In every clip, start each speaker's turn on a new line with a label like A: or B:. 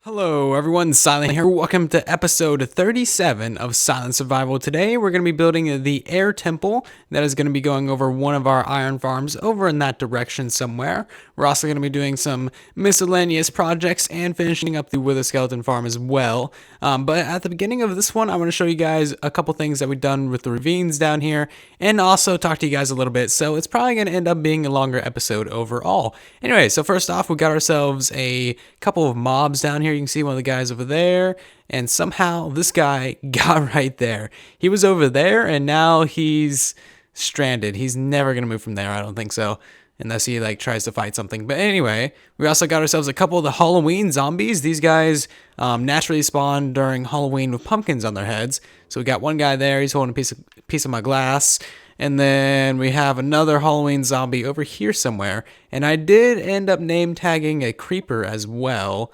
A: Hello everyone, Silent here. Welcome to episode 37 of Silent Survival. Today we're going to be building the air temple that is going to be going over one of our iron farms over in that direction somewhere. We're also going to be doing some miscellaneous projects and finishing up the Wither Skeleton farm as well. But at the beginning of this one, I want to show you guys a couple things that we've done with the ravines down here and also talk to you guys a little bit. So it's probably going to end up being a longer episode overall. Anyway, so first off, we got ourselves a couple of mobs down here. You can see one of the guys over there, and somehow this guy got right there. He was over there, and now he's stranded. He's never gonna move from there, I don't think so, unless he like tries to fight something. But anyway, we also got ourselves a couple of the Halloween zombies. These guys naturally spawn during Halloween with pumpkins on their heads. So we got one guy there. He's holding a piece of my glass. And then we have another Halloween zombie over here somewhere. And I did end up name tagging a creeper as well.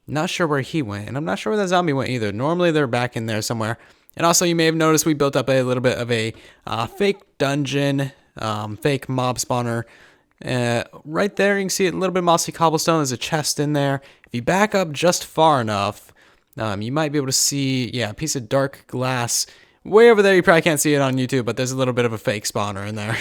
A: Not sure where he went, and I'm not sure where that zombie went either. Normally they're back in there somewhere. And also you may have noticed we built up a little bit of a fake dungeon, fake mob spawner. Right there you can see a little bit of mossy cobblestone. There's a chest in there. If you back up just far enough, you might be able to see, a piece of dark glass. Way over there, you probably can't see it on YouTube, but there's a little bit of a fake spawner in there.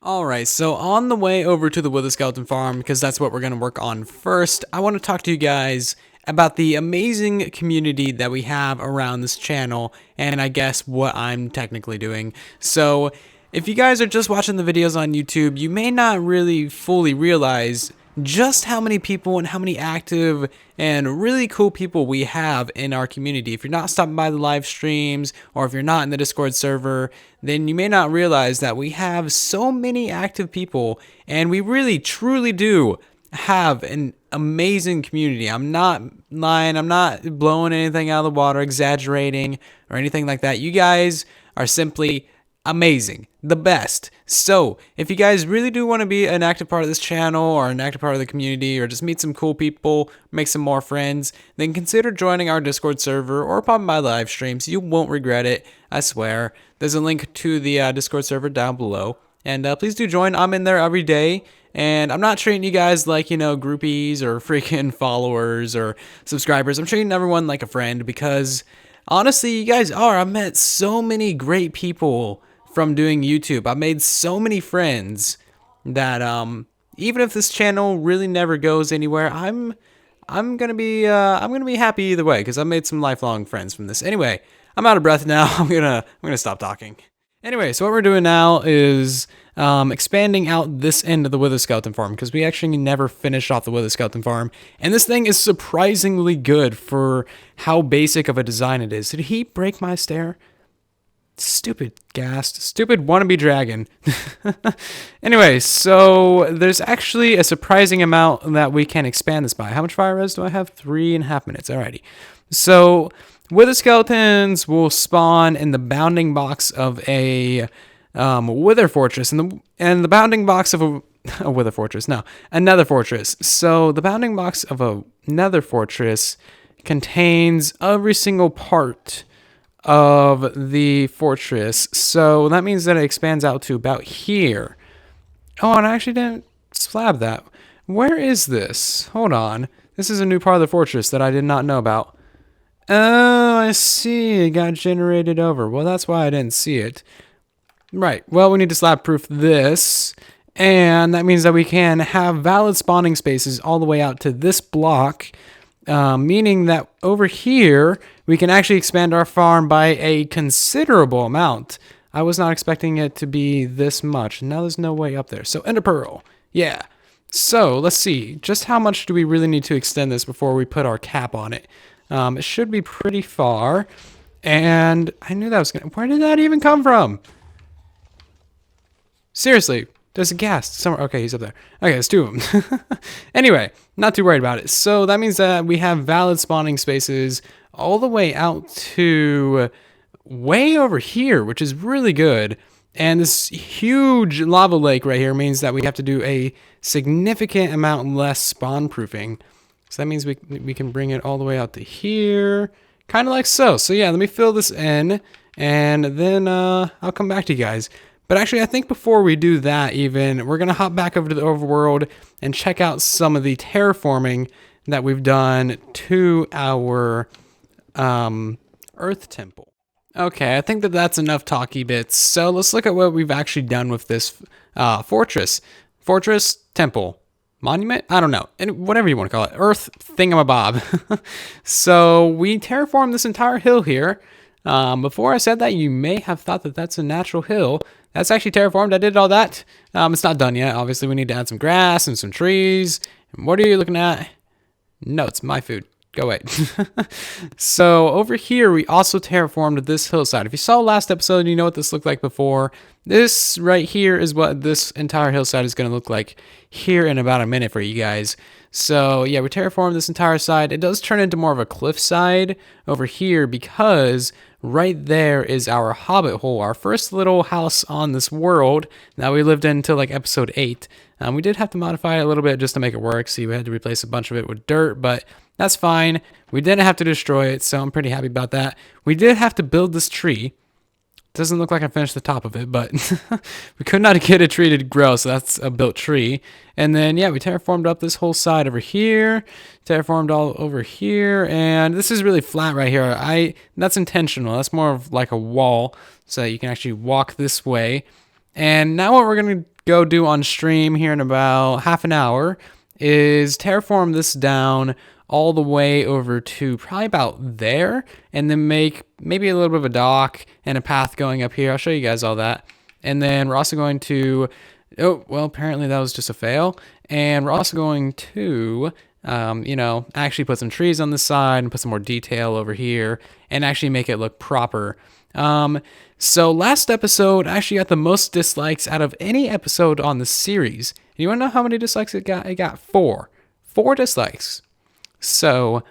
A: Alright, so on the way over to the Wither Skeleton farm, because that's what we're going to work on first, I want to talk to you guys about the amazing community that we have around this channel, and I guess what I'm technically doing. So, if you guys are just watching the videos on YouTube, you may not really fully realize just how many people and how many active and really cool people we have in our community. If you're not stopping by the live streams, or if you're not in the Discord server, then you may not realize that we have so many active people, and we really truly do have an amazing community. I'm not lying, I'm not blowing anything out of the water, exaggerating, or anything like that. You guys are simply amazing, the best. So if you guys really do want to be an active part of this channel, or an active part of the community, or just meet some cool people, make some more friends, then consider joining our Discord server or popping by live streams. You won't regret it, I swear. There's a link to the Discord server down below, and please do join. I'm in there every day, and I'm not treating you guys like, groupies or freaking followers or subscribers. I'm treating everyone like a friend, because honestly, you guys are. I've met so many great people from doing YouTube. I made so many friends that even if this channel really never goes anywhere, I'm gonna be happy either way, because I made some lifelong friends from this. Anyway, I'm out of breath now. I'm gonna stop talking. Anyway, so what we're doing now is expanding out this end of the Wither Skeleton farm, because we actually never finished off the Wither Skeleton farm, and this thing is surprisingly good for how basic of a design it is. Did he break my stair? Stupid ghast. Stupid wannabe dragon. Anyway, so there's actually a surprising amount that we can expand this by. How much fire res do I have? 3.5 minutes. Alrighty. So Wither Skeletons will spawn in the bounding box of a Wither Fortress, and the bounding box of a Wither Fortress. No, a Nether Fortress. So the bounding box of a Nether Fortress contains every single part of the fortress, so that means that it expands out to about here. Oh, and I actually didn't slab that. Where is this? Hold on. This is a new part of the fortress that I did not know about. Oh, I see. It got generated over. Well, that's why I didn't see it. Right. Well, we need to slab proof this, and that means that we can have valid spawning spaces all the way out to this block, meaning that over here we can actually expand our farm by a considerable amount. I was not expecting it to be this much. Now there's no way up there. So Ender Pearl. Yeah. So let's see. Just how much do we really need to extend this before we put our cap on it? It should be pretty far. And I knew that was going to... Where did that even come from? Seriously. There's a ghast somewhere. Okay, he's up there. Okay, there's two of them. Anyway, not too worried about it. So that means that we have valid spawning spaces all the way out to way over here, which is really good. And this huge lava lake right here means that we have to do a significant amount less spawn proofing. So that means we can bring it all the way out to here, kind of like so. So yeah, let me fill this in, and then I'll come back to you guys. But actually, I think before we do that even, we're going to hop back over to the overworld and check out some of the terraforming that we've done to our Earth Temple. Okay, I think that that's enough talky bits. So let's look at what we've actually done with this fortress. Fortress, temple, monument? I don't know. And whatever you want to call it. Earth thingamabob. So we terraformed this entire hill here. Before I said that, you may have thought that that's a natural hill. That's actually terraformed. I did all that. It's not done yet. Obviously, we need to add some grass and some trees. And what are you looking at? No, it's my food. Go away. So over here, we also terraformed this hillside. If you saw last episode, you know what this looked like before. This right here is what this entire hillside is going to look like here in about a minute for you guys. So yeah, we terraformed this entire side. It does turn into more of a cliff side over here because right there is our Hobbit Hole, our first little house on this world that we lived in until like episode 8. We did have to modify it a little bit just to make it work. See, we had to replace a bunch of it with dirt, but that's fine. We didn't have to destroy it, so I'm pretty happy about that. We did have to build this tree. Doesn't look like I finished the top of it, but we could not get a tree to grow, so that's a built tree. And then, yeah, we terraformed up this whole side over here, terraformed all over here, and this is really flat right here. That's intentional. That's more of like a wall, so you can actually walk this way. And now what we're going to go do on stream here in about half an hour is terraform this down all the way over to probably about there, and then make maybe a little bit of a dock and a path going up here. I'll show you guys all that. And then we're also going to, oh, well, apparently that was just a fail. And we're also going to, actually put some trees on this side and put some more detail over here and actually make it look proper. So last episode actually got the most dislikes out of any episode on the series. And you want to know how many dislikes it got? It got 4 dislikes. So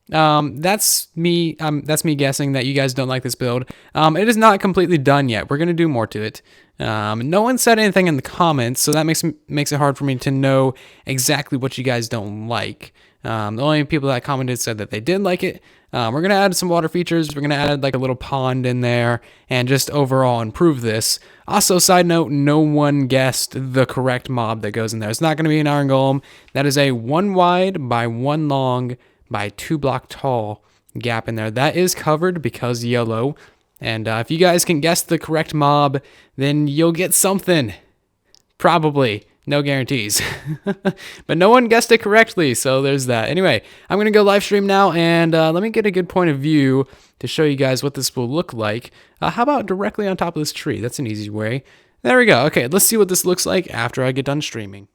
A: that's me guessing that you guys don't like this build. It is not completely done yet. We're going to do more to it. No one said anything in the comments, so that makes it hard for me to know exactly what you guys don't like. The only people that commented said that they did like it. We're going to add some water features. We're going to add like a little pond in there and just overall improve this. Also, side note, no one guessed the correct mob that goes in there. It's not going to be an iron golem. That is a 1 wide by 1 long by 2 block tall gap in there. That is covered because yellow. And if you guys can guess the correct mob, then you'll get something. Probably. No guarantees. But no one guessed it correctly, so there's that. Anyway, I'm going to go live stream now, and let me get a good point of view to show you guys what this will look like. How about directly on top of this tree? That's an easy way. There we go. Okay, let's see what this looks like after I get done streaming.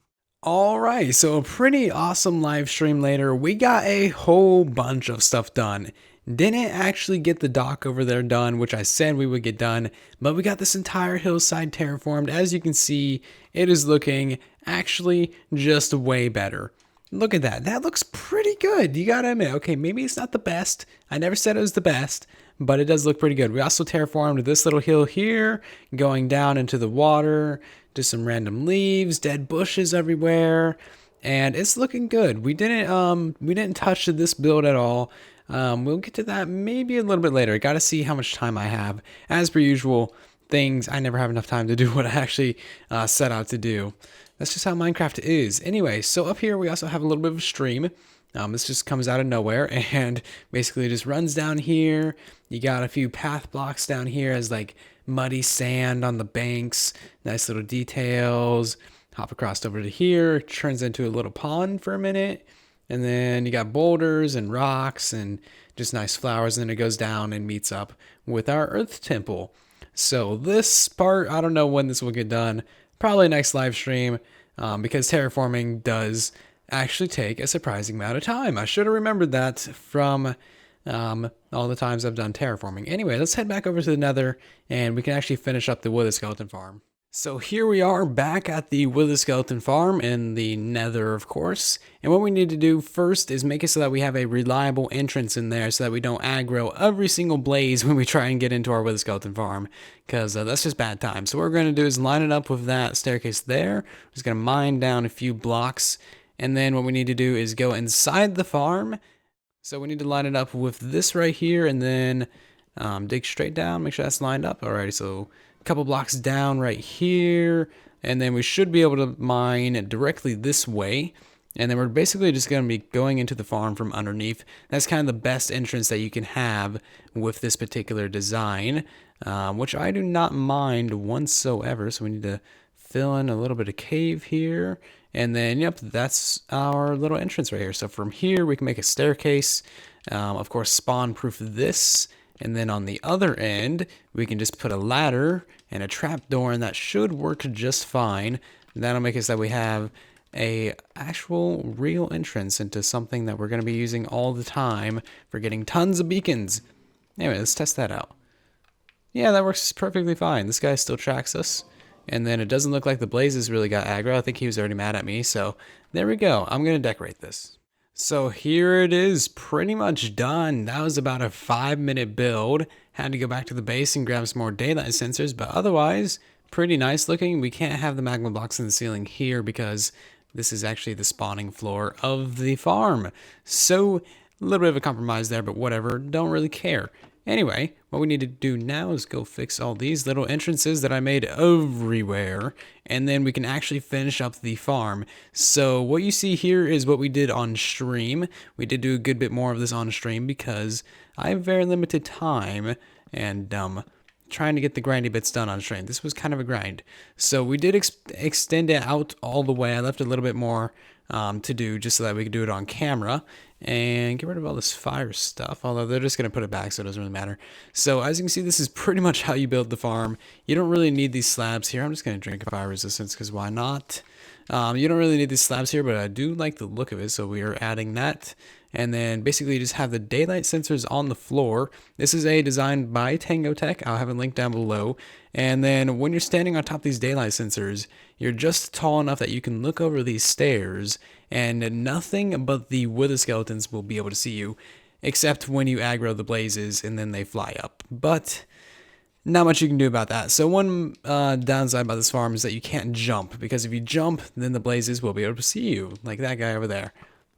A: Alright, so a pretty awesome live stream later. We got a whole bunch of stuff done. Didn't actually get the dock over there done, which I said we would get done, but we got this entire hillside terraformed. As you can see, it is looking actually just way better. Look at that. That looks pretty good. You gotta admit, okay, maybe it's not the best. I never said it was the best, but it does look pretty good. We also terraformed this little hill here, going down into the water, just some random leaves, dead bushes everywhere, and it's looking good. We didn't touch this build at all. We'll get to that maybe a little bit later. I gotta see how much time I have. As per usual, I never have enough time to do what I actually set out to do. That's just how Minecraft is. Anyway, so up here we also have a little bit of a stream. This just comes out of nowhere and basically just runs down here. You got a few path blocks down here as like muddy sand on the banks. Nice little details. Hop across over to here. Turns into a little pond for a minute. And then you got boulders and rocks and just nice flowers. And then it goes down and meets up with our Earth Temple. So this part, I don't know when this will get done. Probably next live stream because terraforming does actually take a surprising amount of time. I should have remembered that from all the times I've done terraforming. Anyway, let's head back over to the Nether and we can actually finish up the Wither Skeleton farm. So here we are back at the Wither Skeleton farm in the Nether, of course. And what we need to do first is make it so that we have a reliable entrance in there so that we don't aggro every single blaze when we try and get into our Wither Skeleton farm. Because that's just bad time. So what we're going to do is line it up with that staircase there. We're just going to mine down a few blocks. And then what we need to do is go inside the farm. So we need to line it up with this right here and then dig straight down. Make sure that's lined up. Alrighty, so couple blocks down right here, and then we should be able to mine directly this way. And then we're basically just going to be going into the farm from underneath. That's kind of the best entrance that you can have with this particular design, which I do not mind whatsoever. So we need to fill in a little bit of cave here. And then, yep, that's our little entrance right here. So from here, we can make a staircase. Of course, spawn-proof this. And then on the other end, we can just put a ladder and a trapdoor, and that should work just fine. That'll make it so that we have a actual real entrance into something that we're going to be using all the time for getting tons of beacons. Anyway, let's test that out. Yeah, that works perfectly fine. This guy still tracks us. And then it doesn't look like the blazes really got aggro. I think he was already mad at me. So there we go. I'm going to decorate this. So here it is, pretty much done. That was about a 5-minute build. Had to go back to the base and grab some more daylight sensors, but otherwise, pretty nice looking. We can't have the magma blocks in the ceiling here because this is actually the spawning floor of the farm. So a little bit of a compromise there, but whatever, don't really care. Anyway, what we need to do now is go fix all these little entrances that I made everywhere, and then we can actually finish up the farm. So what you see here is what we did on stream. We did do a good bit more of this on stream because I have very limited time, and trying to get the grindy bits done on stream. This was kind of a grind. So we did extend it out all the way. I left a little bit more to do just so that we could do it on camera and get rid of all this fire stuff, although they're just going to put it back, so it doesn't really matter. So as you can see, this is pretty much how you build the farm. You don't really need these slabs here. I'm just going to drink a fire resistance because why not? You don't really need these slabs here, but I do like the look of it, so we are adding that. And then basically you just have the daylight sensors on the floor. This is a design by Tango Tech. I'll have a link down below. And then when you're standing on top of these daylight sensors, you're just tall enough that you can look over these stairs and nothing but the wither skeletons will be able to see you, except when you aggro the blazes and then they fly up. But not much you can do about that. So one downside about this farm is that you can't jump, because if you jump, then the blazes will be able to see you, like that guy over there.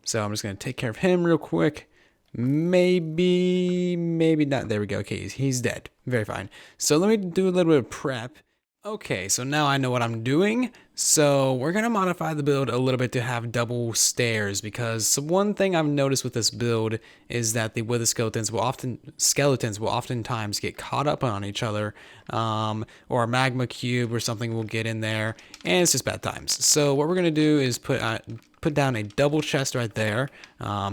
A: So I'm just going to take care of him real quick. Maybe not. There we go. Okay, he's dead. Very fine. So let me do a little bit of prep. Okay, so now I know what I'm doing. So we're going to modify the build a little bit to have double stairs, because one thing I've noticed with this build is that the wither skeletons will oftentimes get caught up on each other, or a magma cube or something will get in there, and it's just bad times. So what we're going to do is put down a double chest right there.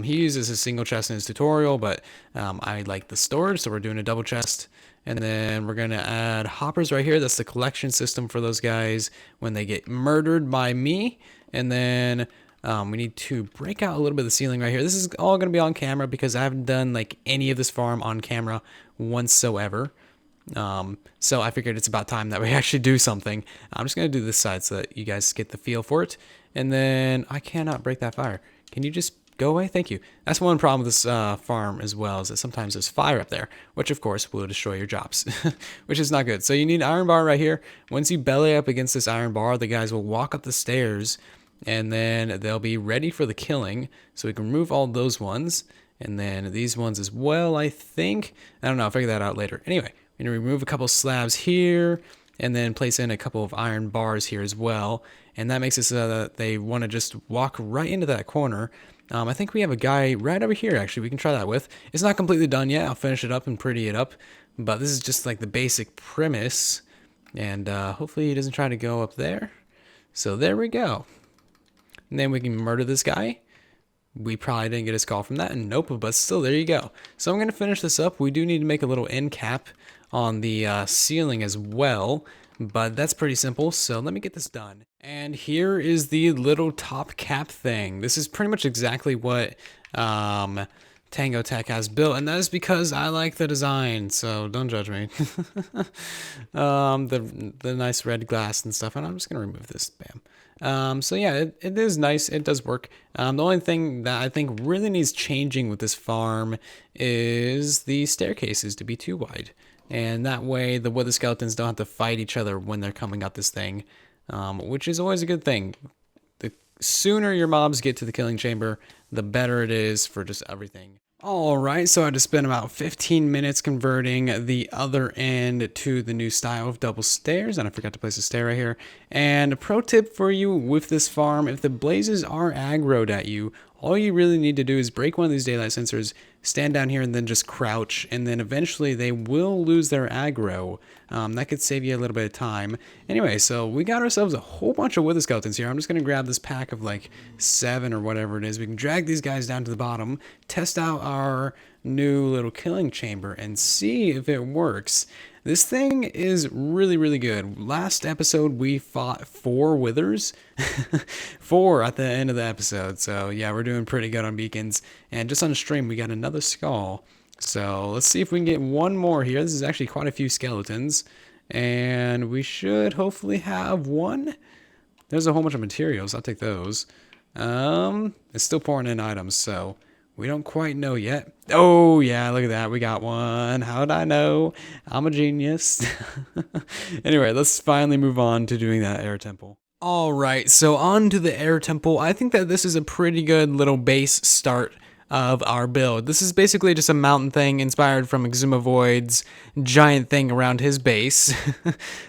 A: He uses a single chest in his tutorial, but I like the storage, so we're doing a double chest. And then we're going to add hoppers right here. That's the collection system for those guys when they get murdered by me. And then we need to break out a little bit of the ceiling right here. This is all going to be on camera because I haven't done like any of this farm on camera whatsoever. So I figured it's about time that we actually do something. I'm just going to do this side so that you guys get the feel for it. And then I cannot break that fire. Can you just go away? Thank you. That's one problem with this farm as well, is that sometimes there's fire up there, which of course will destroy your jobs, which is not good. So you need iron bar right here. Once you belly up against this iron bar, the guys will walk up the stairs and then they'll be ready for the killing. So we can remove all those ones. And then these ones as well, I think. I don't know. I'll figure that out later. Anyway, we're going to remove a couple slabs here and then place in a couple of iron bars here as well. And that makes it so that they want to just walk right into that corner. I think we have a guy right over here, actually, we can try that with. It's not completely done yet. I'll finish it up and pretty it up. But this is just like the basic premise. And hopefully he doesn't try to go up there. So there we go. And then we can murder this guy. We probably didn't get a skull from that. And nope, but still, there you go. So I'm going to finish this up. We do need to make a little end cap on the ceiling as well. But that's pretty simple, so let me get this done. And here is the little top cap thing. This is pretty much exactly what Tango Tech has built, and that is because I like the design, so don't judge me. The nice red glass and stuff, and I'm just going to remove this, bam. So yeah, it is nice, it does work. The only thing that I think really needs changing with this farm is the staircases to be too wide. And that way the wither skeletons don't have to fight each other when they're coming up this thing, which is always a good thing. The sooner your mobs get to the killing chamber, the better it is for just everything. All right, so I had to spend about 15 minutes converting the other end to the new style of double stairs, and I forgot to place a stair right here. And a pro tip for you with this farm, if the blazes are aggroed at you, all you really need to do is break one of these daylight sensors, stand down here, and then just crouch, and then eventually they will lose their aggro. That could save you a little bit of time. Anyway, so we got ourselves a whole bunch of wither skeletons here. I'm just going to grab this pack of like 7 or whatever it is. We can drag these guys down to the bottom, test out our new little killing chamber, and see if it works. This thing is really, really good. Last episode, we fought 4 withers. 4 at the end of the episode. So, yeah, we're doing pretty good on beacons. And just on stream, we got another skull. So, let's see if we can get one more here. This is actually quite a few skeletons. And we should hopefully have one. There's a whole bunch of materials. I'll take those. It's still pouring in items, so we don't quite know yet. Oh, yeah, look at that. We got one. How did I know? I'm a genius. Anyway, let's finally move on to doing that air temple. All right, so on to the air temple. I think that this is a pretty good little base start of our build. This is basically just a mountain thing inspired from Exumavoid's giant thing around his base.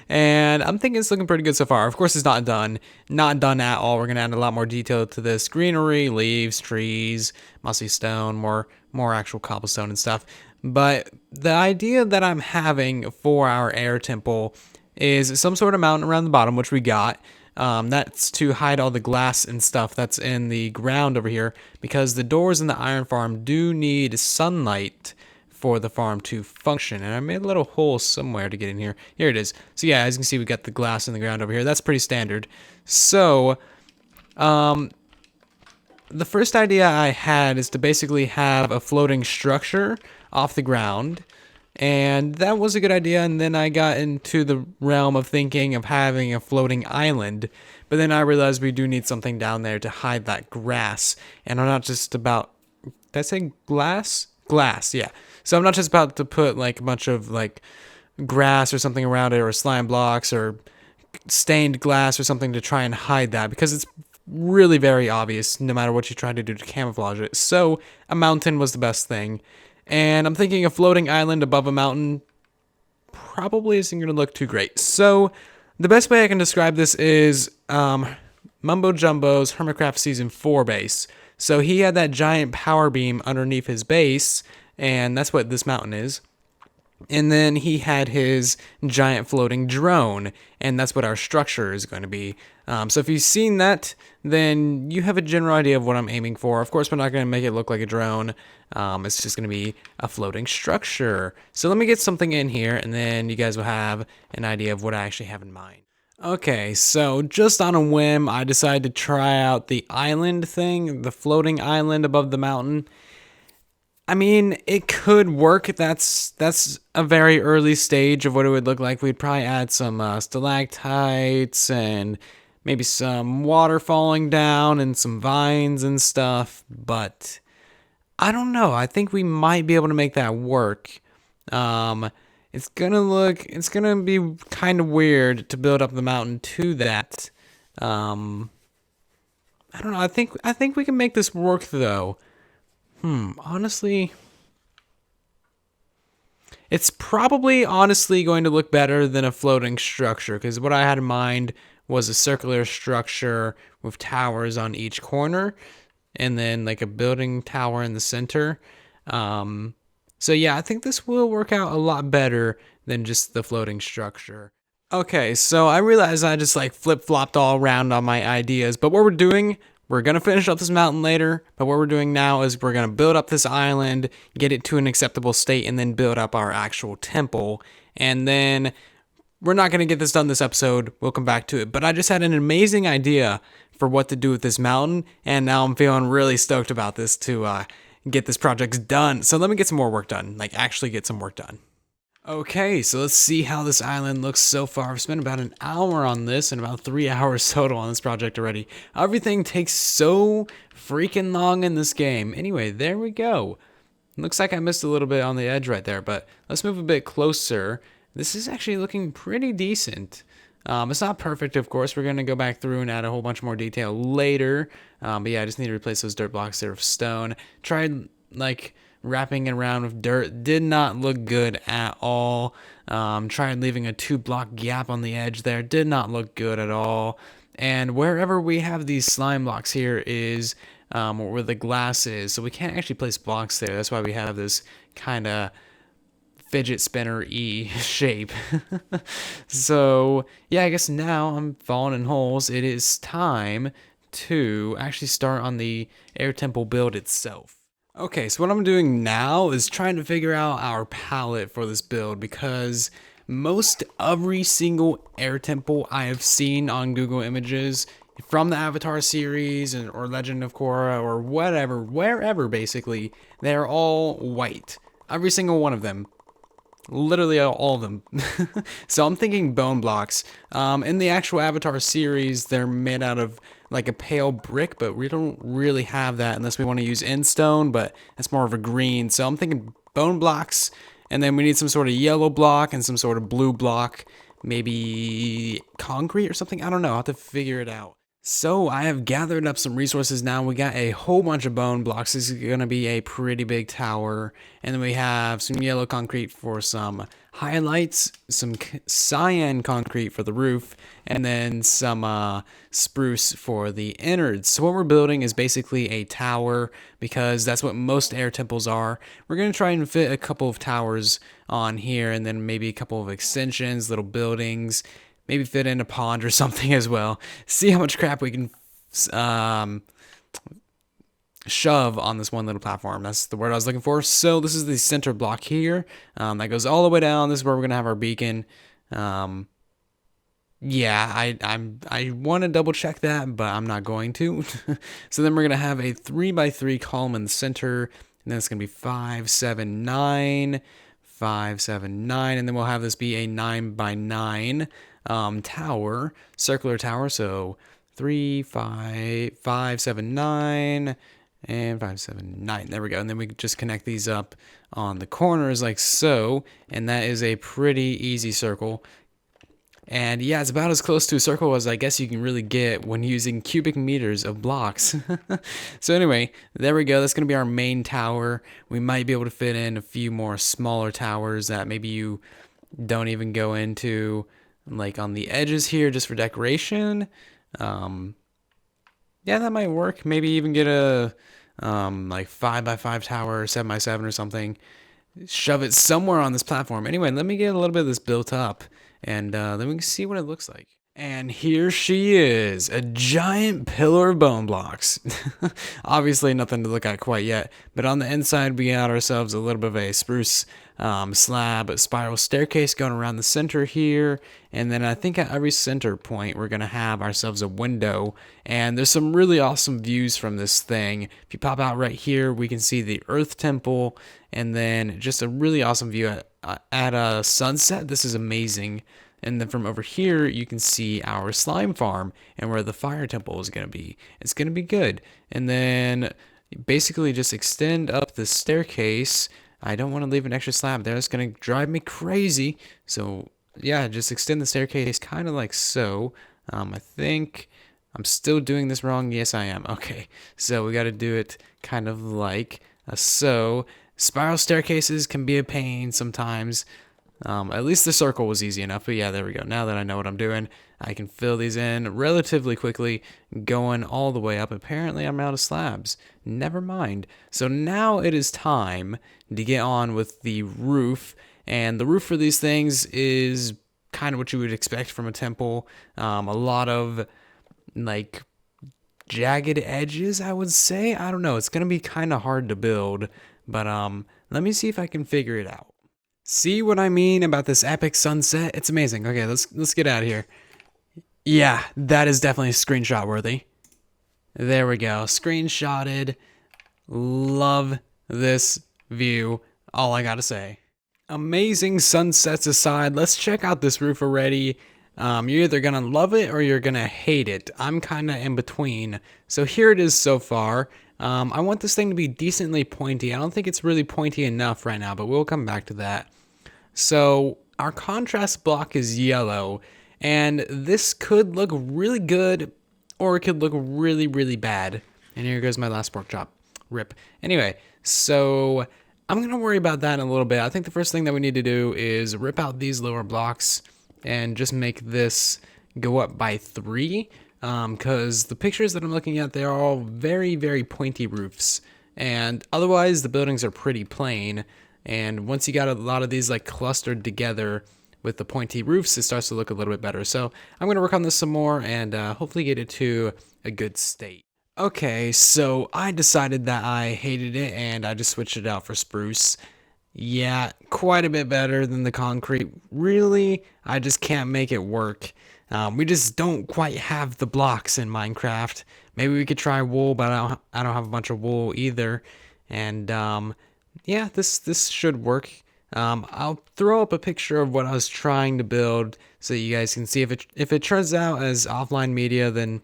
A: And I'm thinking it's looking pretty good so far. Of course, it's not done. Not done at all. We're going to add a lot more detail to this. Greenery, leaves, trees, mossy stone, more actual cobblestone and stuff. But the idea that I'm having for our air temple is some sort of mountain around the bottom, which we got. That's to hide all the glass and stuff that's in the ground over here, because the doors in the iron farm do need sunlight for the farm to function. And I made a little hole somewhere to get in here. Here it is. So yeah, as you can see, we got the glass in the ground over here. That's pretty standard. So, the first idea I had is to basically have a floating structure off the ground. And that was a good idea, and then I got into the realm of thinking of having a floating island, but then I realized we do need something down there to hide that grass, and I'm not just about, did I say glass? Glass, yeah. So I'm not just about to put like a bunch of like grass or something around it, or slime blocks, or stained glass or something to try and hide that, because it's really very obvious no matter what you try to do to camouflage it. So a mountain was the best thing. And I'm thinking a floating island above a mountain probably isn't going to look too great. So the best way I can describe this is Mumbo Jumbo's Hermitcraft Season 4 base. So he had that giant power beam underneath his base, and that's what this mountain is. And then he had his giant floating drone, and that's what our structure is going to be. So if you've seen that, then you have a general idea of what I'm aiming for. Of course, we're not going to make it look like a drone. It's just going to be a floating structure. So let me get something in here, and then you guys will have an idea of what I actually have in mind. Okay, so just on a whim, I decided to try out the island thing, the floating island above the mountain. I mean, it could work. That's a very early stage of what it would look like. We'd probably add some stalactites and maybe some water falling down and some vines and stuff. But I don't know. I think we might be able to make that work. It's gonna be kind of weird to build up the mountain to that. I don't know. I think we can make this work though. Honestly, it's probably honestly going to look better than a floating structure, because what I had in mind was a circular structure with towers on each corner and then like a building tower in the center. So yeah, I think this will work out a lot better than just the floating structure. Okay, so I realized I just like flip-flopped all around on my ideas, but what we're going to finish up this mountain later, but what we're doing now is we're going to build up this island, get it to an acceptable state, and then build up our actual temple. And then we're not going to get this done this episode. We'll come back to it. But I just had an amazing idea for what to do with this mountain, and now I'm feeling really stoked about this to get this project done. So let me get some more work done, like actually get some work done. Okay, so let's see how this island looks so far. I've spent about an hour on this and about 3 hours total on this project already. Everything takes so freaking long in this game. Anyway, there we go. Looks like I missed a little bit on the edge right there, but let's move a bit closer. This is actually looking pretty decent. It's not perfect, of course. We're going to go back through and add a whole bunch more detail later. But yeah, I just need to replace those dirt blocks there with stone. Tried, like, wrapping it around with dirt did not look good at all. Tried leaving a 2-block gap on the edge there, did not look good at all. And wherever we have these slime blocks here is where the glass is, so we can't actually place blocks there. That's why we have this kind of fidget spinner-y shape. So yeah, I guess now I'm falling in holes. It is time to actually start on the air temple build itself. Okay, so what I'm doing now is trying to figure out our palette for this build, because most every single air temple I have seen on Google Images from the Avatar series or Legend of Korra or whatever, wherever basically, they're all white. Every single one of them. Literally all of them. So I'm thinking bone blocks. In the actual Avatar series, they're made out of like a pale brick, but we don't really have that unless we want to use endstone, but that's more of a green. So I'm thinking bone blocks, and then we need some sort of yellow block and some sort of blue block, maybe concrete or something. I don't know. I'll have to figure it out. So I have gathered up some resources now. We got a whole bunch of bone blocks. This is going to be a pretty big tower. And then we have some yellow concrete for some highlights, some cyan concrete for the roof, and then some spruce for the innards. So what we're building is basically a tower, because that's what most air temples are. We're going to try and fit a couple of towers on here, and then maybe a couple of extensions, little buildings. Maybe fit in a pond or something as well. See how much crap we can shove on this one little platform. That's the word I was looking for. So this is the center block here. That goes all the way down. This is where we're gonna have our beacon. Yeah, I want to double check that, but I'm not going to. So then we're gonna have a 3x3 column in the center, and then it's gonna be 5, 7, 9, 5, 7, 9, and then we'll have this be a 9x9 tower, circular tower. So 3, 5, 5, 7, 9, and 5, 7, 9. There we go. And then we just connect these up on the corners like so, and that is a pretty easy circle. And yeah, it's about as close to a circle as I guess you can really get when using cubic meters of blocks. So anyway, there we go. That's going to be our main tower. We might be able to fit in a few more smaller towers that maybe you don't even go into, like on the edges here, just for decoration. Yeah, that might work. Maybe even get a like 5x5 tower, 7x7 or something. Shove it somewhere on this platform. Anyway, let me get a little bit of this built up, and then we can see what it looks like. And here she is, a giant pillar of bone blocks. Obviously nothing to look at quite yet, but on the inside we got ourselves a little bit of a spruce slab, spiral staircase going around the center here, and then I think at every center point we're going to have ourselves a window, and there's some really awesome views from this thing. If you pop out right here, we can see the Earth Temple, and then just a really awesome view at a sunset. This is amazing. And then from over here, you can see our slime farm and where the fire temple is going to be. It's going to be good. And then basically just extend up the staircase. I don't want to leave an extra slab there. It's going to drive me crazy. So yeah, just extend the staircase kind of like so. I think I'm still doing this wrong. Yes, I am. Okay, so we got to do it kind of like so. Spiral staircases can be a pain sometimes. At least the circle was easy enough, but yeah, there we go. Now that I know what I'm doing, I can fill these in relatively quickly, going all the way up. Apparently, I'm out of slabs. Never mind. So now it is time to get on with the roof, and the roof for these things is kind of what you would expect from a temple. A lot of, like, jagged edges, I would say. I don't know. It's going to be kind of hard to build, but let me see if I can figure it out. See what I mean about this epic sunset? It's amazing. Okay, let's get out of here. Yeah, that is definitely screenshot worthy. There we go. Screenshotted. Love this view. All I gotta say. Amazing sunsets aside, let's check out this roof already. You're either gonna love it or you're gonna hate it. I'm kinda in between. So here it is so far. I want this thing to be decently pointy. I don't think it's really pointy enough right now, but we'll come back to that. So our contrast block is yellow, and this could look really good, or it could look really, really bad. And here goes my last pork chop. Rip. Anyway, so I'm going to worry about that in a little bit. I think the first thing that we need to do is rip out these lower blocks and just make this go up by 3. Because the pictures that I'm looking at, they're all very, very pointy roofs. And otherwise, the buildings are pretty plain. And once you got a lot of these like clustered together with the pointy roofs, it starts to look a little bit better. So I'm going to work on this some more and hopefully get it to a good state. Okay, so I decided that I hated it and I just switched it out for spruce. Yeah, quite a bit better than the concrete. Really, I just can't make it work. We just don't quite have the blocks in Minecraft. Maybe we could try wool, but I don't have a bunch of wool either. And yeah, this should work. I'll throw up a picture of what I was trying to build so you guys can see if it turns out as offline media, then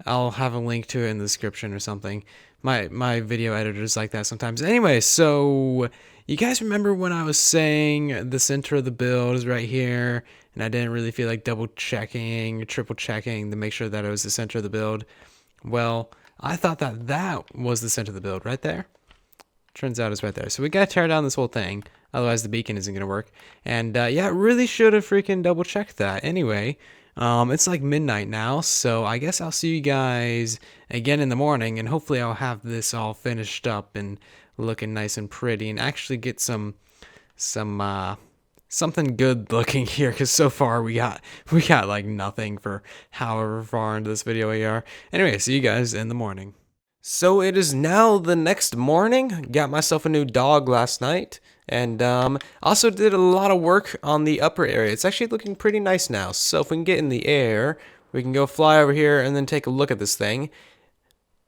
A: I'll have a link to it in the description or something. My video editor's like that sometimes. Anyway, so you guys remember when I was saying the center of the build is right here, and I didn't really feel like double checking or triple checking to make sure that it was the center of the build? Well, I thought that that was the center of the build right there. Turns out it's right there. So we gotta tear down this whole thing, otherwise the beacon isn't gonna work. And yeah, really should have freaking double checked that. Anyway, it's like midnight now, so I guess I'll see you guys again in the morning, and hopefully I'll have this all finished up and looking nice and pretty, and actually get some something good looking here, because so far we got like nothing for however far into this video we are. Anyway, see you guys in the morning. So it is now the next morning. Got myself a new dog last night, and also did a lot of work on the upper area. It's actually looking pretty nice now. So if we can get in the air, we can go fly over here and then take a look at this thing.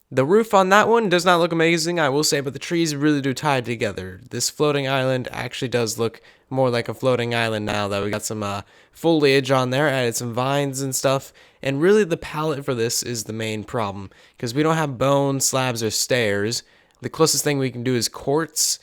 A: The roof on that one does not look amazing, I will say, but the trees really do tie together. This floating island actually does look more like a floating island now that we got some foliage on there, added some vines and stuff. And really the palette for this is the main problem, because we don't have bone, slabs, or stairs. The closest thing we can do is quartz.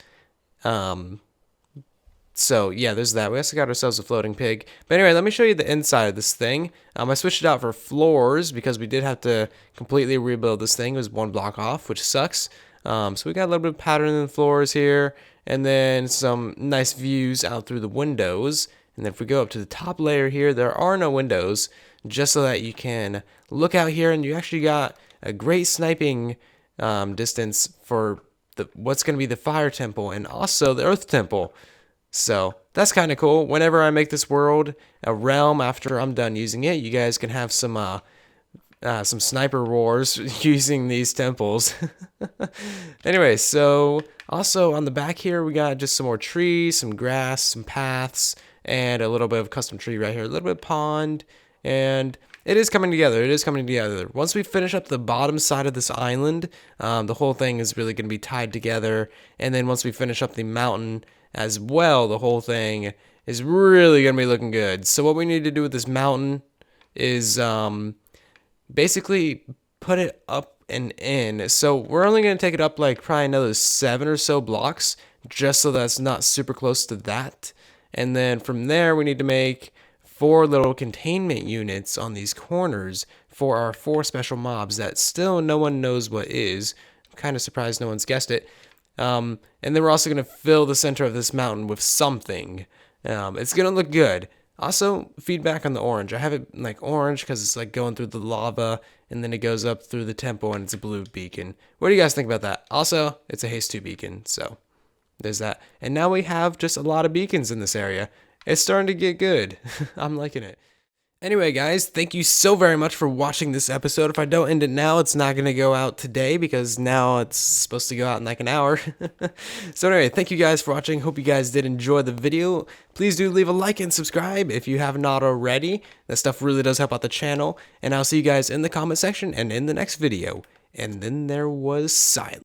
A: So yeah, there's that. We also got ourselves a floating pig. But anyway, let me show you the inside of this thing. I switched it out for floors because we did have to completely rebuild this thing. It was 1 block off, which sucks. So we got a little bit of pattern in the floors here, and then some nice views out through the windows. And then if we go up to the top layer here, there are no windows, just so that you can look out here, and you actually got a great sniping distance for what's going to be the fire temple and also the earth temple. So that's kind of cool. Whenever I make this world a realm after I'm done using it, you guys can have some sniper wars using these temples. Anyway, so also on the back here, we got just some more trees, some grass, some paths, and a little bit of custom tree right here, a little bit of pond, and it is coming together. It is coming together. Once we finish up the bottom side of this island, the whole thing is really going to be tied together. And then once we finish up the mountain as well, the whole thing is really going to be looking good. So what we need to do with this mountain is basically put it up and in. So we're only going to take it up like probably another 7 or so blocks, just so that's not super close to that. And then from there, we need to make 4 little containment units on these corners for our 4 special mobs that still no one knows what is. I'm kind of surprised no one's guessed it. And then we're also going to fill the center of this mountain with something. It's going to look good. Also, feedback on the orange. I have it like orange because it's like going through the lava, and then it goes up through the temple, and it's a blue beacon. What do you guys think about that? Also, it's a haste 2 beacon, so there's that. And now we have just a lot of beacons in this area. It's starting to get good. I'm liking it. Anyway, guys, thank you so very much for watching this episode. If I don't end it now, it's not going to go out today because now it's supposed to go out in like an hour. So anyway, thank you guys for watching. Hope you guys did enjoy the video. Please do leave a like and subscribe if you have not already. That stuff really does help out the channel. And I'll see you guys in the comment section and in the next video. And then there was silence.